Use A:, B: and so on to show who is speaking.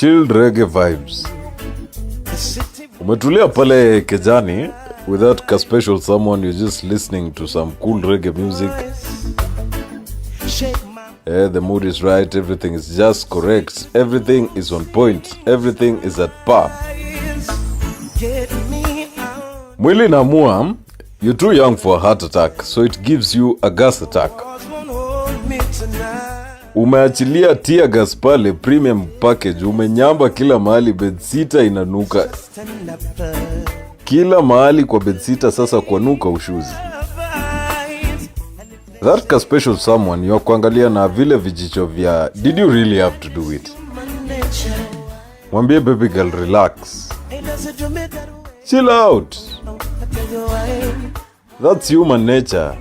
A: Chilled reggae vibes. Umetulia pale kejani without a special someone, you're just listening to some cool reggae music. The mood is right, everything is just correct, everything is on point, everything is at par. Mwili naamua, you're too young for a heart attack, so it gives you a gas attack. Umeachilia tear gas pale premium package, umenyamba kila mahali, bedsita inanuka. Kila mahali kwa bedsita sasa kwanuka ushuzi. That special someone you're kuangalia na vile vijicho vya did you really have to do it? Mwambie baby girl relax. Chill out. That's human nature.